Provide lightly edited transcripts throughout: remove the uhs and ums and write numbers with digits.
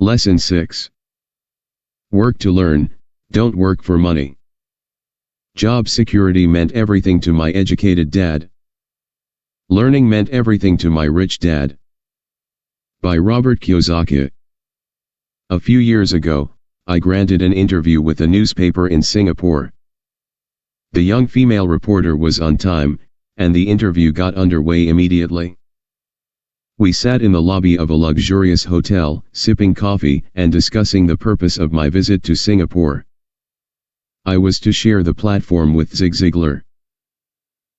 Lesson 6. Work to learn, don't work for money. Job security meant everything to my educated dad. Learning meant everything to my rich dad. By Robert Kyosaki. A few years ago, I granted an interview with a newspaper in Singapore. The young female reporter was on time, and the interview got underway immediately. We sat in the lobby of a luxurious hotel, sipping coffee and discussing the purpose of my visit to Singapore. I was to share the platform with Zig Ziglar.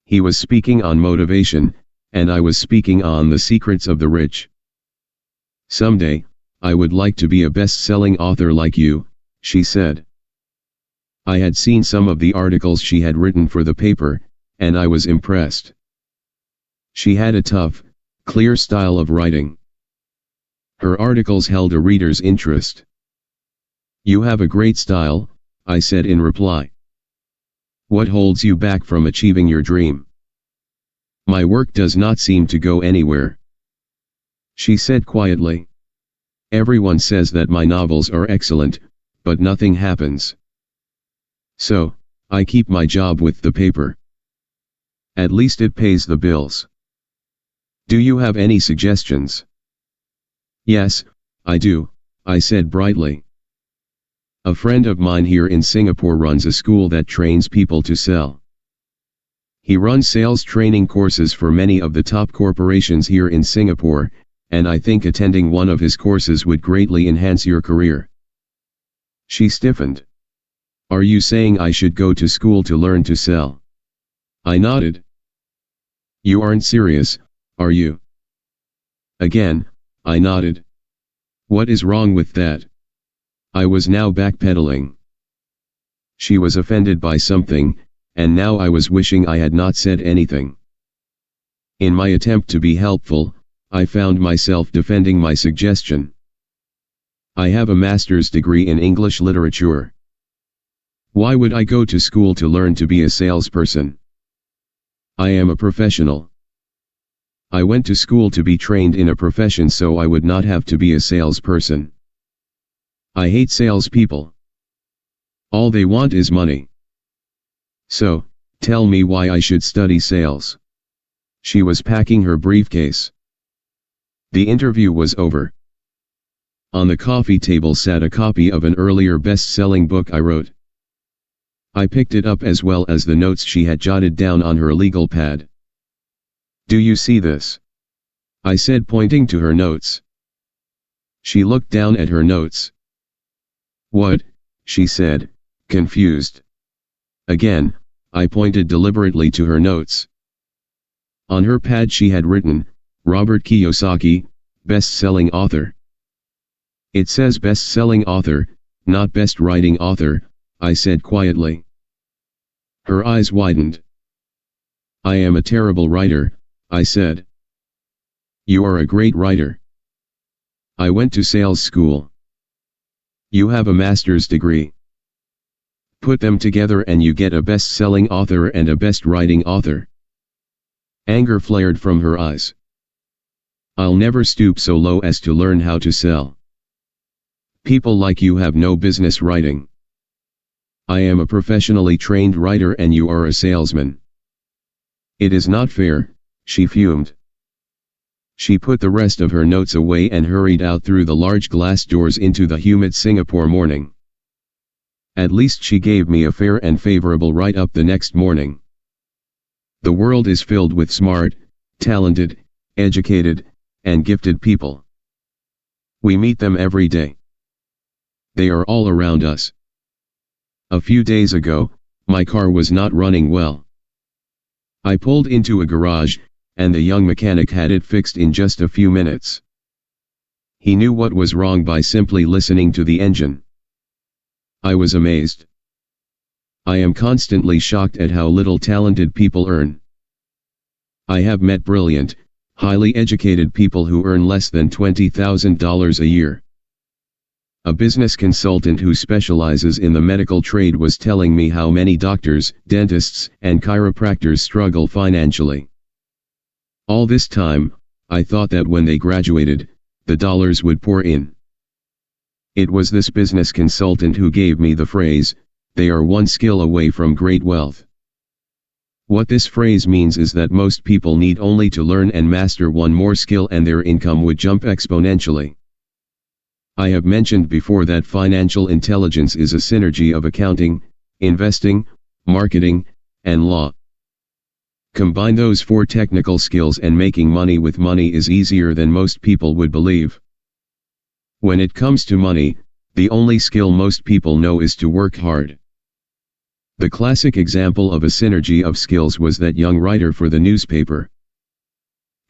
He was speaking on motivation, and I was speaking on the secrets of the rich. Someday, I would like to be a best-selling author like you, she said. I had seen some of the articles she had written for the paper, and I was impressed. She had a tough, clear style of writing. Her articles held a reader's interest. You have a great style, I said in reply. What holds you back from achieving your dream? My work does not seem to go anywhere. She said quietly. Everyone says that my novels are excellent, but nothing happens. So, I keep my job with the paper. At least it pays the bills. Do you have any suggestions? Yes, I do, I said brightly. A friend of mine here in Singapore runs a school that trains people to sell. He runs sales training courses for many of the top corporations here in Singapore, and I think attending one of his courses would greatly enhance your career. She stiffened. Are you saying I should go to school to learn to sell? I nodded. You aren't serious, are you? Again, I nodded. What is wrong with that? I was now backpedaling. She was offended by something, and now I was wishing I had not said anything. In my attempt to be helpful, I found myself defending my suggestion. I have a master's degree in English literature. Why would I go to school to learn to be a salesperson? I am a professional. I went to school to be trained in a profession so I would not have to be a salesperson. I hate salespeople. All they want is money. So, tell me why I should study sales. She was packing her briefcase. The interview was over. On the coffee table sat a copy of an earlier best-selling book I wrote. I picked it up as well as the notes she had jotted down on her legal pad. Do you see this? I said, pointing to her notes. She looked down at her notes. What? She said, confused. Again, I pointed deliberately to her notes. On her pad she had written, Robert Kyosaki, best-selling author. It says best-selling author, not best-writing author, I said quietly. Her eyes widened. I am a terrible writer, I said. You are a great writer. I went to sales school. You have a master's degree. Put them together and you get a best-selling author and a best-writing author. Anger flared from her eyes. I'll never stoop so low as to learn how to sell. People like you have no business writing. I am a professionally trained writer and you are a salesman. It is not fair, she fumed. She put the rest of her notes away and hurried out through the large glass doors into the humid Singapore morning. At least she gave me a fair and favorable write-up the next morning. The world is filled with smart, talented, educated, and gifted people. We meet them every day. They are all around us. A few days ago, my car was not running well. I pulled into a garage, and the young mechanic had it fixed in just a few minutes. He knew what was wrong by simply listening to the engine. I was amazed. I am constantly shocked at how little talented people earn. I have met brilliant, highly educated people who earn less than $20,000 a year. A business consultant who specializes in the medical trade was telling me how many doctors, dentists, and chiropractors struggle financially. All this time, I thought that when they graduated, the dollars would pour in. It was this business consultant who gave me the phrase, "They are one skill away from great wealth." What this phrase means is that most people need only to learn and master one more skill and their income would jump exponentially. I have mentioned before that financial intelligence is a synergy of accounting, investing, marketing, and law. Combine those four technical skills and making money with money is easier than most people would believe. When it comes to money, the only skill most people know is to work hard. The classic example of a synergy of skills was that young writer for the newspaper.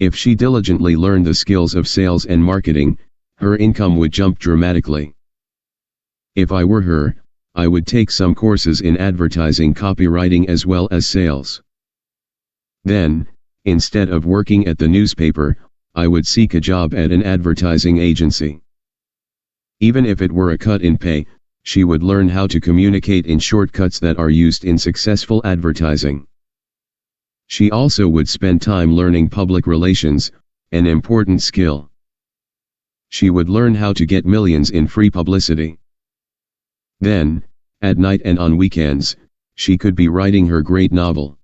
If she diligently learned the skills of sales and marketing, her income would jump dramatically. If I were her, I would take some courses in advertising copywriting as well as sales. Then, instead of working at the newspaper, I would seek a job at an advertising agency. Even if it were a cut in pay, she would learn how to communicate in shortcuts that are used in successful advertising. She also would spend time learning public relations, an important skill. She would learn how to get millions in free publicity. Then, at night and on weekends, she could be writing her great novel.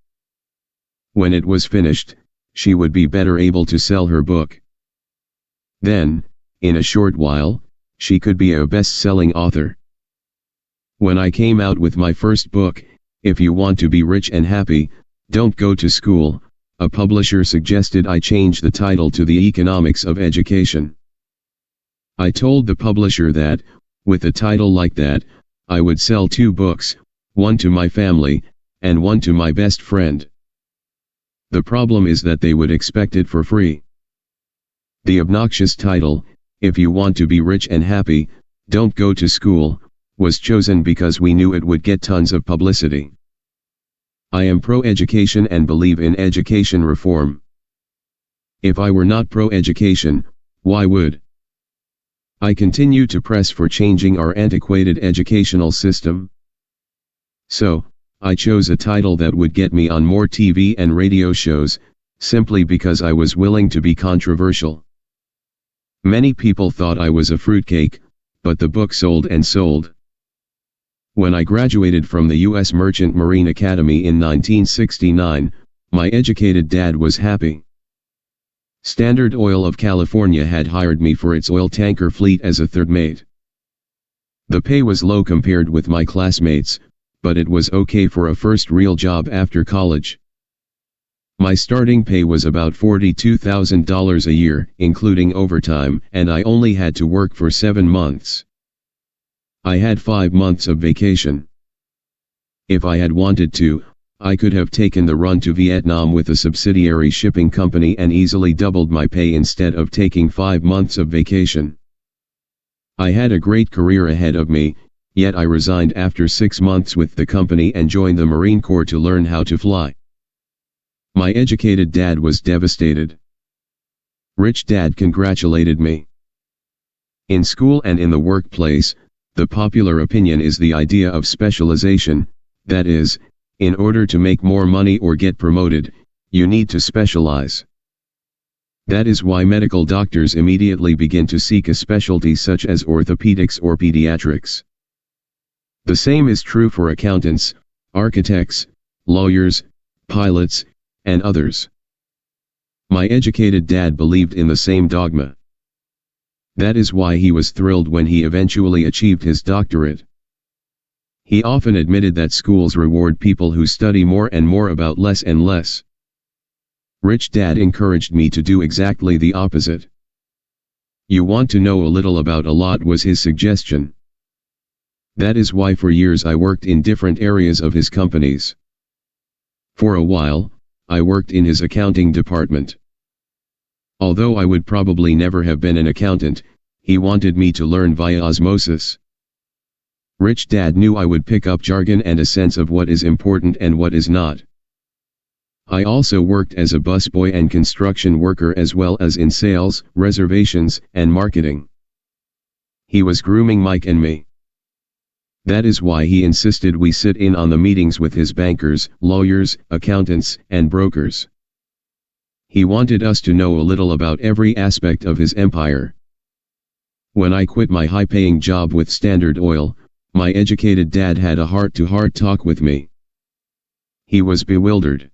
When it was finished, she would be better able to sell her book. Then, in a short while, she could be a best-selling author. When I came out with my first book, If You Want to Be Rich and Happy, Don't Go to School, a publisher suggested I change the title to The Economics of Education. I told the publisher that, with a title like that, I would sell 2 books, one to my family, and one to my best friend. The problem is that they would expect it for free. The obnoxious title, If You Want to Be Rich and Happy, Don't Go to School, was chosen because we knew it would get tons of publicity. I am pro-education and believe in education reform. If I were not pro-education, why would I continue to press for changing our antiquated educational system? So, I chose a title that would get me on more TV and radio shows, simply because I was willing to be controversial. Many people thought I was a fruitcake, but the book sold and sold. When I graduated from the U.S. Merchant Marine Academy in 1969, my educated dad was happy. Standard Oil of California had hired me for its oil tanker fleet as a third mate. The pay was low compared with my classmates, but it was okay for a first real job after college. My starting pay was about $42,000 a year, including overtime, and I only had to work for 7 months. I had 5 months of vacation. If I had wanted to, I could have taken the run to Vietnam with a subsidiary shipping company and easily doubled my pay instead of taking 5 months of vacation. I had a great career ahead of me, yet I resigned after 6 months with the company and joined the Marine Corps to learn how to fly. My educated dad was devastated. Rich Dad congratulated me. In school and in the workplace, the popular opinion is the idea of specialization, that is, in order to make more money or get promoted, you need to specialize. That is why medical doctors immediately begin to seek a specialty such as orthopedics or pediatrics. The same is true for accountants, architects, lawyers, pilots, and others. My educated dad believed in the same dogma. That is why he was thrilled when he eventually achieved his doctorate. He often admitted that schools reward people who study more and more about less and less. Rich Dad encouraged me to do exactly the opposite. You want to know a little about a lot was his suggestion. That is why for years I worked in different areas of his companies. For a while, I worked in his accounting department. Although I would probably never have been an accountant, he wanted me to learn via osmosis. Rich Dad knew I would pick up jargon and a sense of what is important and what is not. I also worked as a busboy and construction worker as well as in sales, reservations, and marketing. He was grooming Mike and me. That is why he insisted we sit in on the meetings with his bankers, lawyers, accountants, and brokers. He wanted us to know a little about every aspect of his empire. When I quit my high-paying job with Standard Oil, my educated dad had a heart-to-heart talk with me. He was bewildered.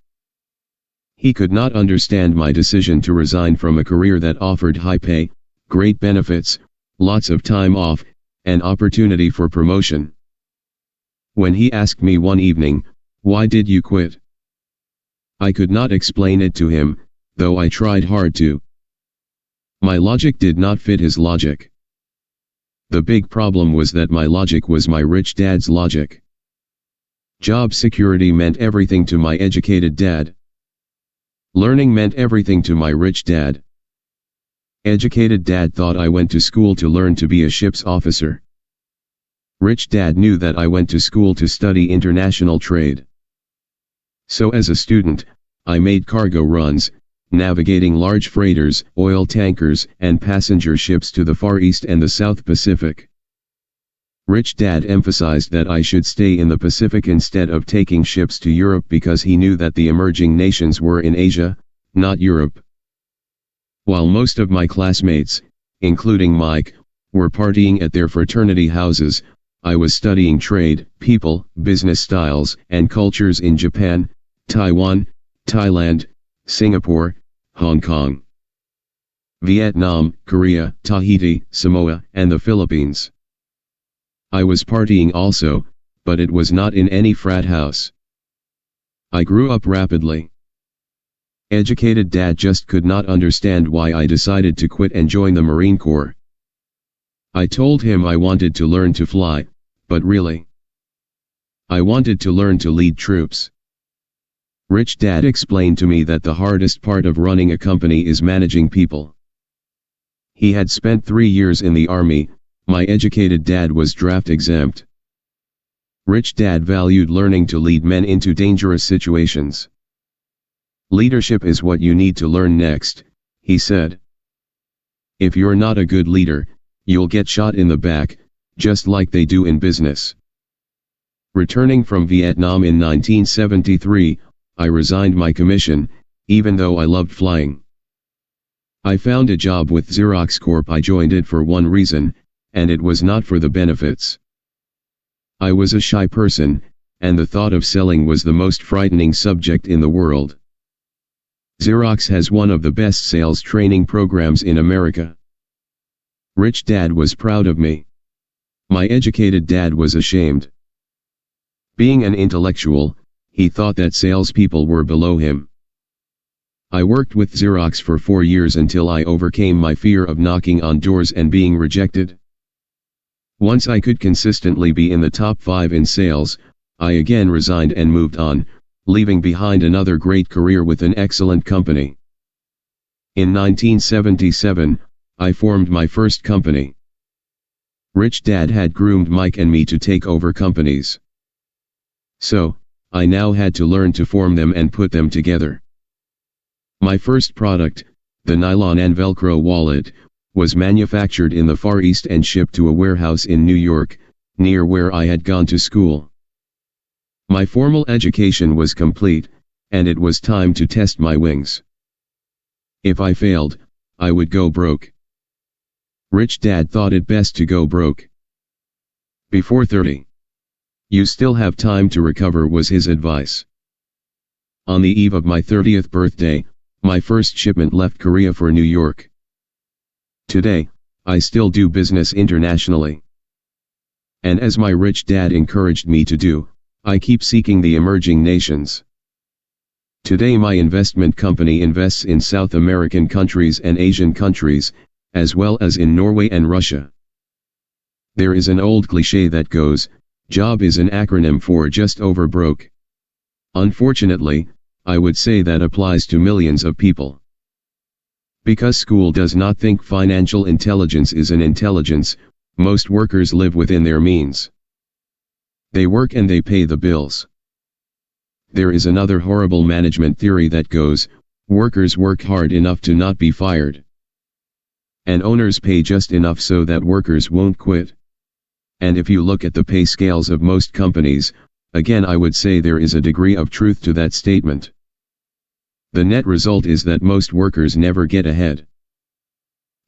He could not understand my decision to resign from a career that offered high pay, great benefits, lots of time off, and opportunity for promotion. When he asked me one evening, "Why did you quit?" I could not explain it to him, though I tried hard to. My logic did not fit his logic. The big problem was that my logic was my rich dad's logic. Job security meant everything to my educated dad. Learning meant everything to my rich dad. Educated dad thought I went to school to learn to be a ship's officer. Rich dad knew that I went to school to study international trade. So as a student, I made cargo runs, navigating large freighters, oil tankers, and passenger ships to the Far East and the South Pacific. Rich dad emphasized that I should stay in the Pacific instead of taking ships to Europe because he knew that the emerging nations were in Asia, not Europe. While most of my classmates, including Mike, were partying at their fraternity houses, I was studying trade, people, business styles, and cultures in Japan, Taiwan, Thailand, Singapore, Hong Kong, Vietnam, Korea, Tahiti, Samoa, and the Philippines. I was partying also, but it was not in any frat house. I grew up rapidly. Educated dad just could not understand why I decided to quit and join the Marine Corps. I told him I wanted to learn to fly, but really, I wanted to learn to lead troops. Rich dad explained to me that the hardest part of running a company is managing people. He had spent 3 years in the army. My educated dad was draft exempt. Rich dad valued learning to lead men into dangerous situations. Leadership is what you need to learn next, he said. If you're not a good leader, you'll get shot in the back, just like they do in business. Returning from Vietnam in 1973, I resigned my commission, even though I loved flying. I found a job with Xerox Corp. I joined it for one reason, and it was not for the benefits. I was a shy person, and the thought of selling was the most frightening subject in the world. Xerox has one of the best sales training programs in America. Rich dad was proud of me. My educated dad was ashamed. Being an intellectual, he thought that salespeople were below him. I worked with Xerox for 4 years until I overcame my fear of knocking on doors and being rejected. Once I could consistently be in the top 5 in sales, I again resigned and moved on, leaving behind another great career with an excellent company. In 1977, I formed my first company. Rich dad had groomed Mike and me to take over companies. So, I now had to learn to form them and put them together. My first product, the nylon and Velcro wallet, was manufactured in the Far East and shipped to a warehouse in New York, near where I had gone to school. My formal education was complete, and it was time to test my wings. If I failed, I would go broke. Rich dad thought it best to go broke before 30. You still have time to recover, was his advice. On the eve of my 30th birthday, my first shipment left Korea for New York. Today, I still do business internationally. And as my rich dad encouraged me to do, I keep seeking the emerging nations. Today my investment company invests in South American countries and Asian countries, as well as in Norway and Russia. There is an old cliché that goes, "Job is an acronym for just over broke." Unfortunately, I would say that applies to millions of people. Because school does not think financial intelligence is an intelligence, most workers live within their means. They work and they pay the bills. There is another horrible management theory that goes, workers work hard enough to not be fired. And owners pay just enough so that workers won't quit. And if you look at the pay scales of most companies, again I would say there is a degree of truth to that statement. The net result is that most workers never get ahead.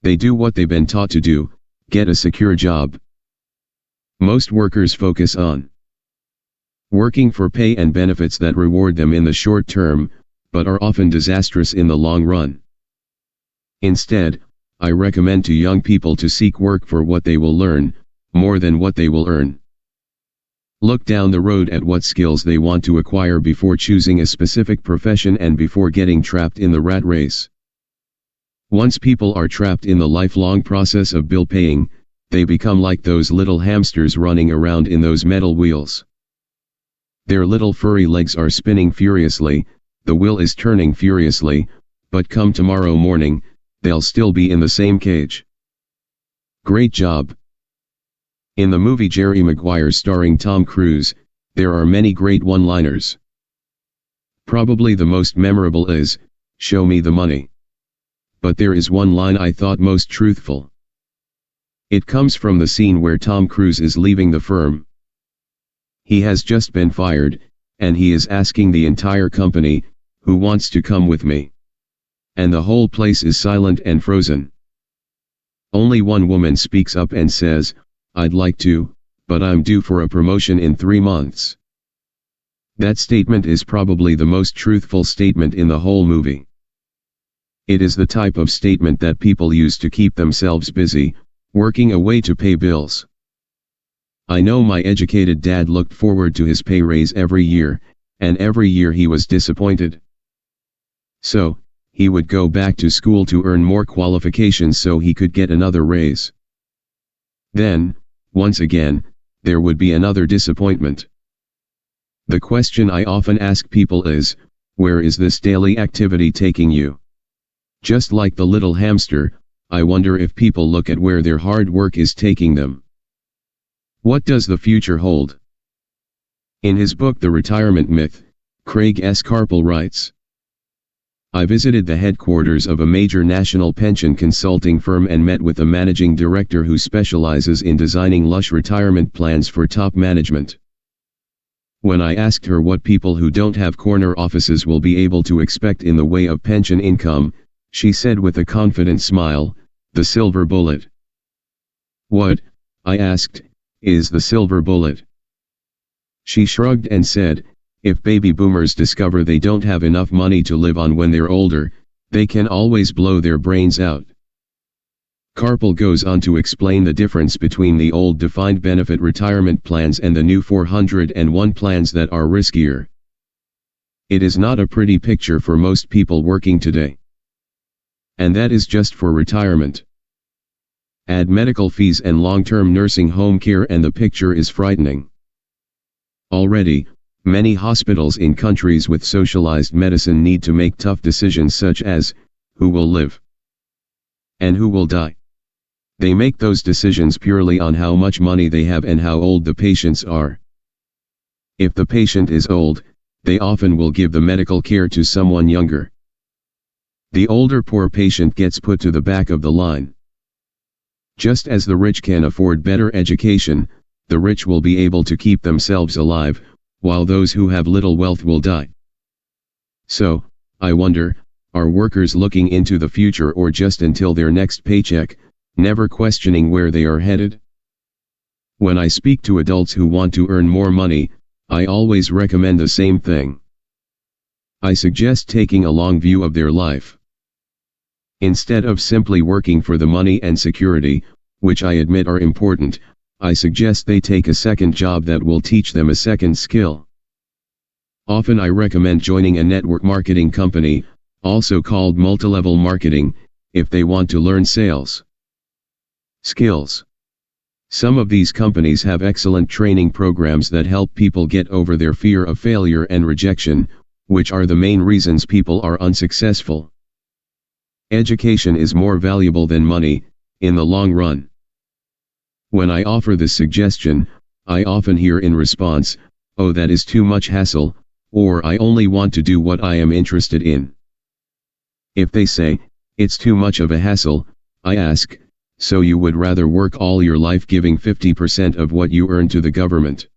They do what they've been taught to do, Get a secure job. Most workers focus on working for pay and benefits that reward them in the short term, but are often disastrous in the long run. Instead, I recommend to young people to seek work for what they will learn, more than what they will earn. Look down the road at what skills they want to acquire before choosing a specific profession and before getting trapped in the rat race. Once people are trapped in the lifelong process of bill paying, they become like those little hamsters running around in those metal wheels. Their little furry legs are spinning furiously, the wheel is turning furiously, but come tomorrow morning, they'll still be in the same cage. Great job. In the movie Jerry Maguire starring Tom Cruise, there are many great one-liners. Probably the most memorable is, "Show me the money." But there is one line I thought most truthful. It comes from the scene where Tom Cruise is leaving the firm. He has just been fired, and he is asking the entire company, "Who wants to come with me?" And the whole place is silent and frozen. Only one woman speaks up and says, "I'd like to, but I'm due for a promotion in 3 months." That statement is probably the most truthful statement in the whole movie. It is the type of statement that people use to keep themselves busy, working away to pay bills. I know my educated dad looked forward to his pay raise every year, and every year he was disappointed. So, he would go back to school to earn more qualifications so he could get another raise. Then, once again, there would be another disappointment. The question I often ask people is, where is this daily activity taking you? Just like the little hamster, I wonder if people look at where their hard work is taking them. What does the future hold? In his book The Retirement Myth, Craig S. Carpel writes, "I visited the headquarters of a major national pension consulting firm and met with a managing director who specializes in designing lush retirement plans for top management. When I asked her what people who don't have corner offices will be able to expect in the way of pension income, she said with a confident smile, 'The silver bullet.'" "What," I asked, "is the silver bullet?" She shrugged and said, "If baby boomers discover they don't have enough money to live on when they're older, they can always blow their brains out." Carpel goes on to explain the difference between the old defined benefit retirement plans and the new 401 plans that are riskier. It is not a pretty picture for most people working today. And that is just for retirement. Add medical fees and long-term nursing home care and the picture is frightening. Already, many hospitals in countries with socialized medicine need to make tough decisions such as, who will live and who will die. They make those decisions purely on how much money they have and how old the patients are. If the patient is old, they often will give the medical care to someone younger. The older poor patient gets put to the back of the line. Just as the rich can afford better education, the rich will be able to keep themselves alive, while those who have little wealth will die. So, I wonder, are workers looking into the future or just until their next paycheck, never questioning where they are headed? When I speak to adults who want to earn more money, I always recommend the same thing. I suggest taking a long view of their life. Instead of simply working for the money and security, which I admit are important, I suggest they take a second job that will teach them a second skill. Often I recommend joining a network marketing company, also called multilevel marketing, if they want to learn sales skills. Some of these companies have excellent training programs that help people get over their fear of failure and rejection, which are the main reasons people are unsuccessful. Education is more valuable than money, in the long run. When I offer this suggestion, I often hear in response, "Oh, that is too much hassle," or "I only want to do what I am interested in." If they say, "It's too much of a hassle," I ask, "So you would rather work all your life giving 50% of what you earn to the government?"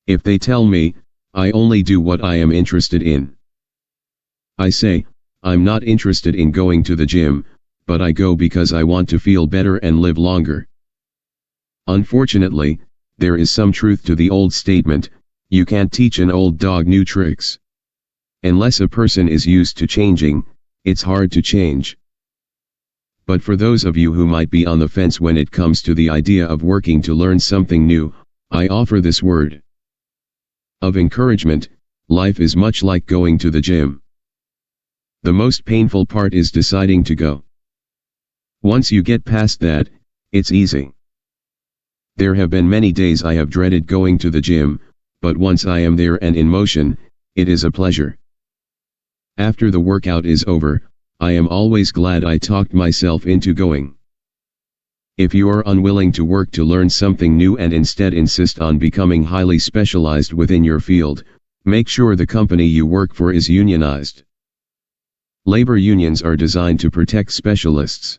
If they tell me, "I only do what I am interested in," I say, "I'm not interested in going to the gym, but I go because I want to feel better and live longer." Unfortunately, there is some truth to the old statement, you can't teach an old dog new tricks. Unless a person is used to changing, it's hard to change. But for those of you who might be on the fence when it comes to the idea of working to learn something new, I offer this word of encouragement: life is much like going to the gym. The most painful part is deciding to go. Once you get past that, it's easy. There have been many days I have dreaded going to the gym, but once I am there and in motion, it is a pleasure. After the workout is over, I am always glad I talked myself into going. If you are unwilling to work to learn something new and instead insist on becoming highly specialized within your field, make sure the company you work for is unionized. Labor unions are designed to protect specialists.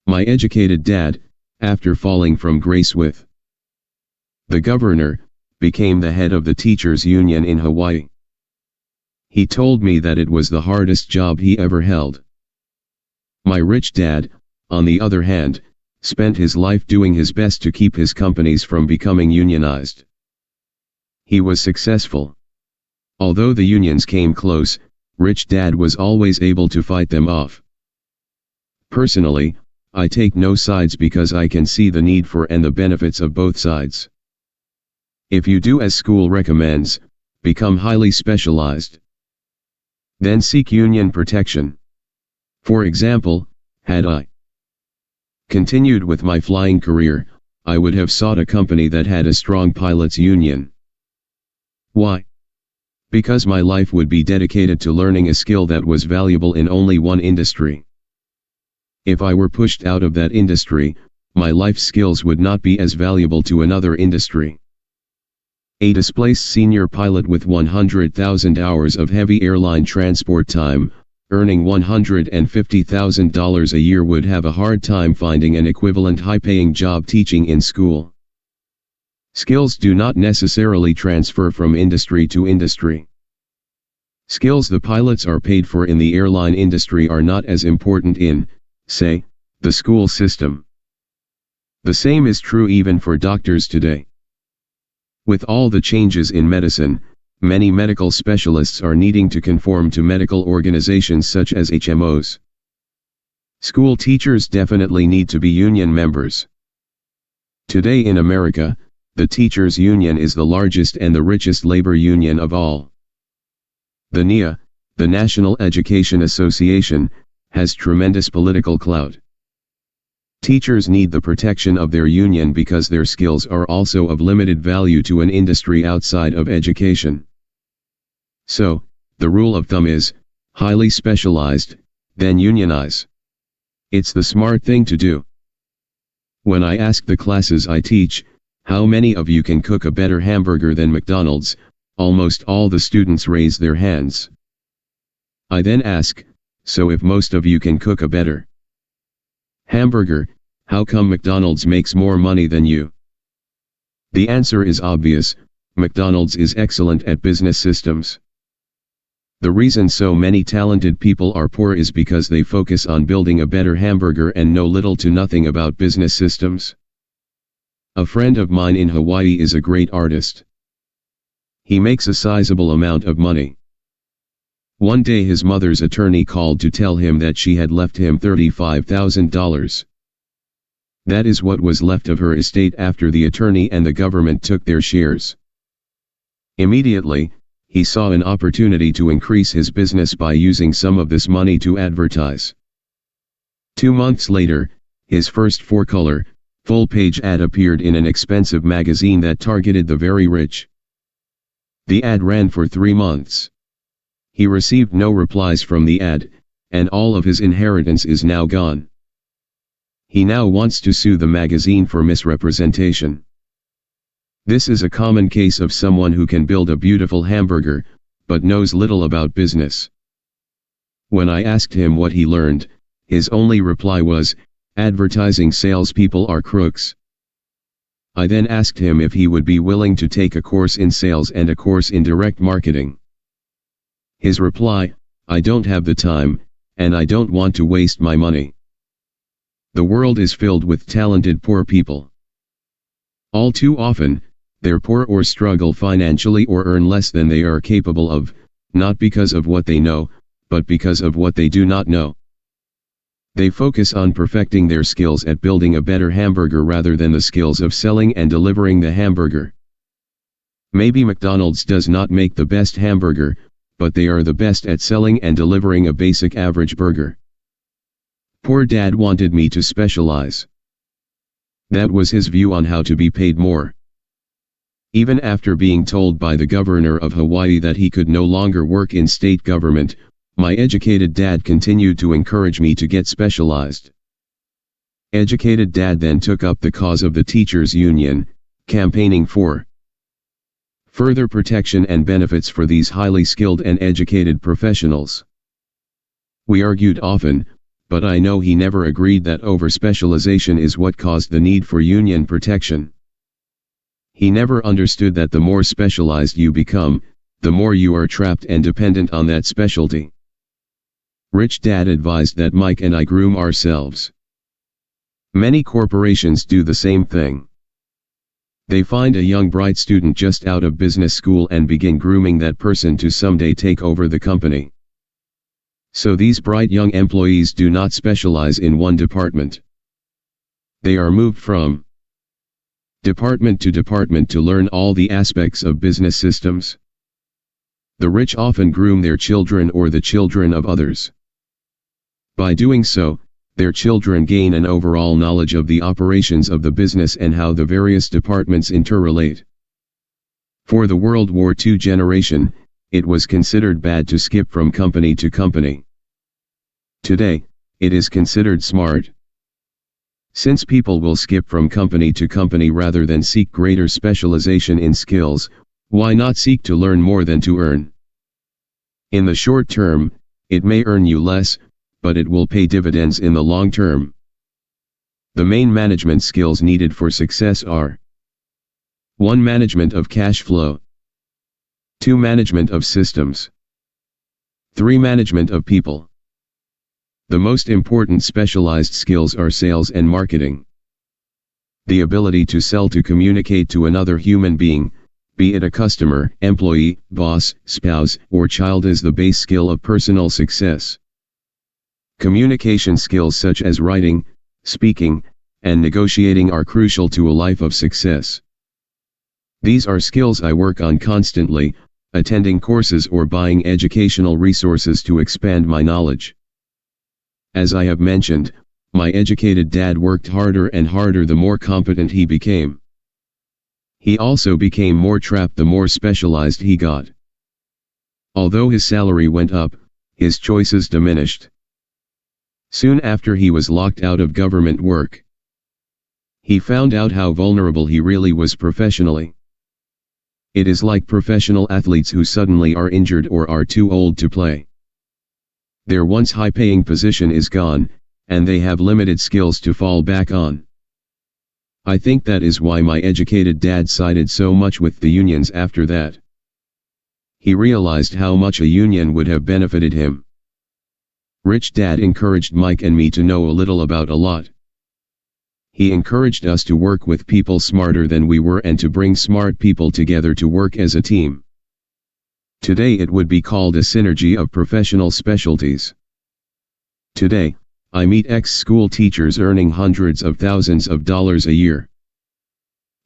My educated dad, after falling from grace with the governor, became the head of the teachers' union in Hawaii. He told me that it was the hardest job he ever held. My rich dad, on the other hand, spent his life doing his best to keep his companies from becoming unionized. He was successful. Although the unions came close, Rich Dad was always able to fight them off. Personally, I take no sides because I can see the need for and the benefits of both sides. If you do as school recommends, become highly specialized. Then seek union protection. For example, had I continued with my flying career, I would have sought a company that had a strong pilots union. Why? Because my life would be dedicated to learning a skill that was valuable in only one industry. If I were pushed out of that industry, my life skills would not be as valuable to another industry. A displaced senior pilot with 100,000 hours of heavy airline transport time, earning $150,000 a year, would have a hard time finding an equivalent high-paying job teaching in school. Skills do not necessarily transfer from industry to industry. Skills the pilots are paid for in the airline industry are not as important in, say, the school system. The same is true even for doctors today. With all the changes in medicine, many medical specialists are needing to conform to medical organizations such as HMOs. School teachers definitely need to be union members. Today in America, the teachers' union is the largest and the richest labor union of all. The NEA, the National Education Association, has tremendous political clout. Teachers need the protection of their union because their skills are also of limited value to an industry outside of education. So, the rule of thumb is, highly specialized, then unionize. It's the smart thing to do. When I ask the classes I teach, how many of you can cook a better hamburger than McDonald's, almost all the students raise their hands. I then ask, so if most of you can cook a better hamburger, how come McDonald's makes more money than you? The answer is obvious: McDonald's is excellent at business systems. The reason so many talented people are poor is because they focus on building a better hamburger and know little to nothing about business systems. A friend of mine in Hawaii is a great artist. He makes a sizable amount of money. One day his mother's attorney called to tell him that she had left him $35,000. That is what was left of her estate after the attorney and the government took their shares. Immediately, he saw an opportunity to increase his business by using some of this money to advertise. 2 months later, his first four-color, full-page ad appeared in an expensive magazine that targeted the very rich. The ad ran for 3 months. He received no replies from the ad, and all of his inheritance is now gone. He now wants to sue the magazine for misrepresentation. This is a common case of someone who can build a beautiful hamburger, but knows little about business. When I asked him what he learned, his only reply was, "Advertising salespeople are crooks." I then asked him if he would be willing to take a course in sales and a course in direct marketing. His reply, "I don't have the time, and I don't want to waste my money." The world is filled with talented poor people. All too often, they're poor or struggle financially or earn less than they are capable of, not because of what they know, but because of what they do not know. They focus on perfecting their skills at building a better hamburger rather than the skills of selling and delivering the hamburger. Maybe McDonald's does not make the best hamburger, but they are the best at selling and delivering a basic average burger. Poor dad wanted me to specialize. That was his view on how to be paid more. Even after being told by the governor of Hawaii that he could no longer work in state government, my educated dad continued to encourage me to get specialized. Educated dad then took up the cause of the teachers' union, campaigning for further protection and benefits for these highly skilled and educated professionals. We argued often, but I know he never agreed that over-specialization is what caused the need for union protection. He never understood that the more specialized you become, the more you are trapped and dependent on that specialty. Rich Dad advised that Mike and I groom ourselves. Many corporations do the same thing. They find a young bright student just out of business school and begin grooming that person to someday take over the company. So these bright young employees do not specialize in one department. They are moved from department to learn all the aspects of business systems. The rich often groom their children or the children of others. By doing so, their children gain an overall knowledge of the operations of the business and how the various departments interrelate. For the World War II generation, it was considered bad to skip from company to company. Today, it is considered smart. Since people will skip from company to company rather than seek greater specialization in skills, why not seek to learn more than to earn? In the short term, it may earn you less, but it will pay dividends in the long term. The main management skills needed for success are 1. Management of cash flow. 2. Management of systems. 3. Management of people. The most important specialized skills are sales and marketing. The ability to sell to communicate to another human being, be it a customer, employee, boss, spouse, or child, is the base skill of personal success. Communication skills such as writing, speaking, and negotiating are crucial to a life of success. These are skills I work on constantly, attending courses or buying educational resources to expand my knowledge. As I have mentioned, my educated dad worked harder and harder the more competent he became. He also became more trapped the more specialized he got. Although his salary went up, his choices diminished. Soon after, he was locked out of government work. He found out how vulnerable he really was professionally. It is like professional athletes who suddenly are injured or are too old to play. Their once high-paying position is gone, and they have limited skills to fall back on. I think that is why my educated dad sided so much with the unions after that. He realized how much a union would have benefited him. Rich Dad encouraged Mike and me to know a little about a lot. He encouraged us to work with people smarter than we were and to bring smart people together to work as a team. Today it would be called a synergy of professional specialties. Today, I meet ex-school teachers earning hundreds of thousands of dollars a year.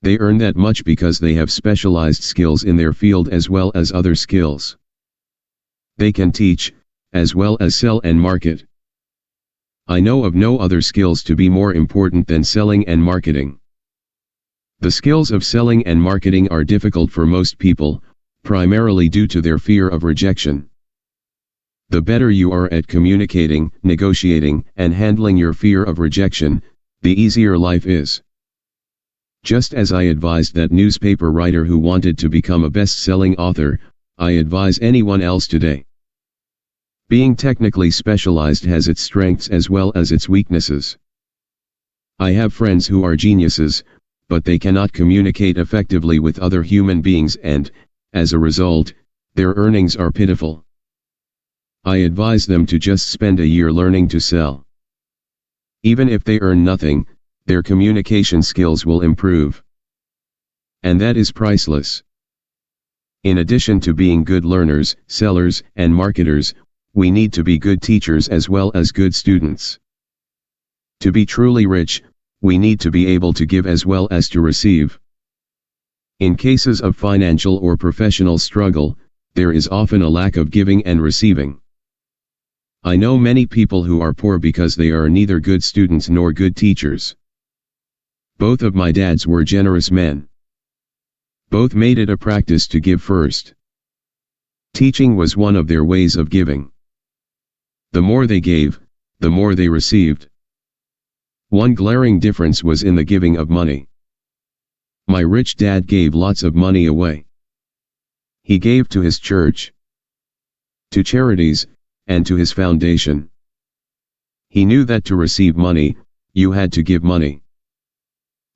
They earn that much because they have specialized skills in their field as well as other skills. They can teach, as well as sell and market. I know of no other skills to be more important than selling and marketing. The skills of selling and marketing are difficult for most people, primarily due to their fear of rejection. The better you are at communicating, negotiating, and handling your fear of rejection, the easier life is. Just as I advised that newspaper writer who wanted to become a best-selling author, I advise anyone else today. Being technically specialized has its strengths as well as its weaknesses. I have friends who are geniuses, but they cannot communicate effectively with other human beings and, as a result, their earnings are pitiful. I advise them to just spend a year learning to sell. Even if they earn nothing, their communication skills will improve. And that is priceless. In addition to being good learners, sellers, and marketers, we need to be good teachers as well as good students. To be truly rich, we need to be able to give as well as to receive. In cases of financial or professional struggle, there is often a lack of giving and receiving. I know many people who are poor because they are neither good students nor good teachers. Both of my dads were generous men. Both made it a practice to give first. Teaching was one of their ways of giving. The more they gave, the more they received. One glaring difference was in the giving of money. My rich dad gave lots of money away. He gave to his church, to charities, and to his foundation. He knew that to receive money, you had to give money.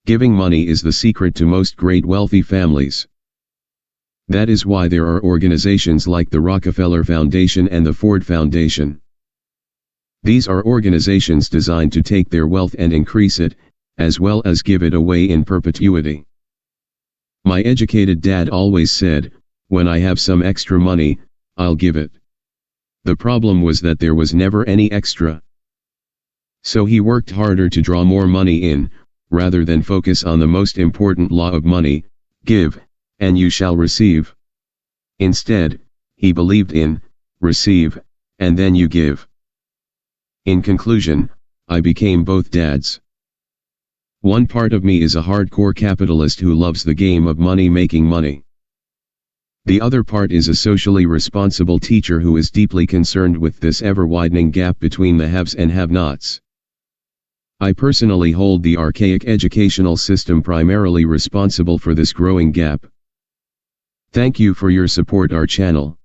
Giving money is the secret to most great wealthy families. That is why there are organizations like the Rockefeller Foundation and the Ford Foundation. These are organizations designed to take their wealth and increase it, as well as give it away in perpetuity. My educated dad always said, "When I have some extra money, I'll give it." The problem was that there was never any extra. So he worked harder to draw more money in, rather than focus on the most important law of money: give, and you shall receive. Instead, he believed in, receive, and then you give. In conclusion, I became both dads. One part of me is a hardcore capitalist who loves the game of money making money. The other part is a socially responsible teacher who is deeply concerned with this ever-widening gap between the haves and have-nots. I personally hold the archaic educational system primarily responsible for this growing gap. Thank you for your support our channel.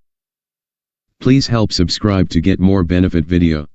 Please help subscribe to get more benefit video.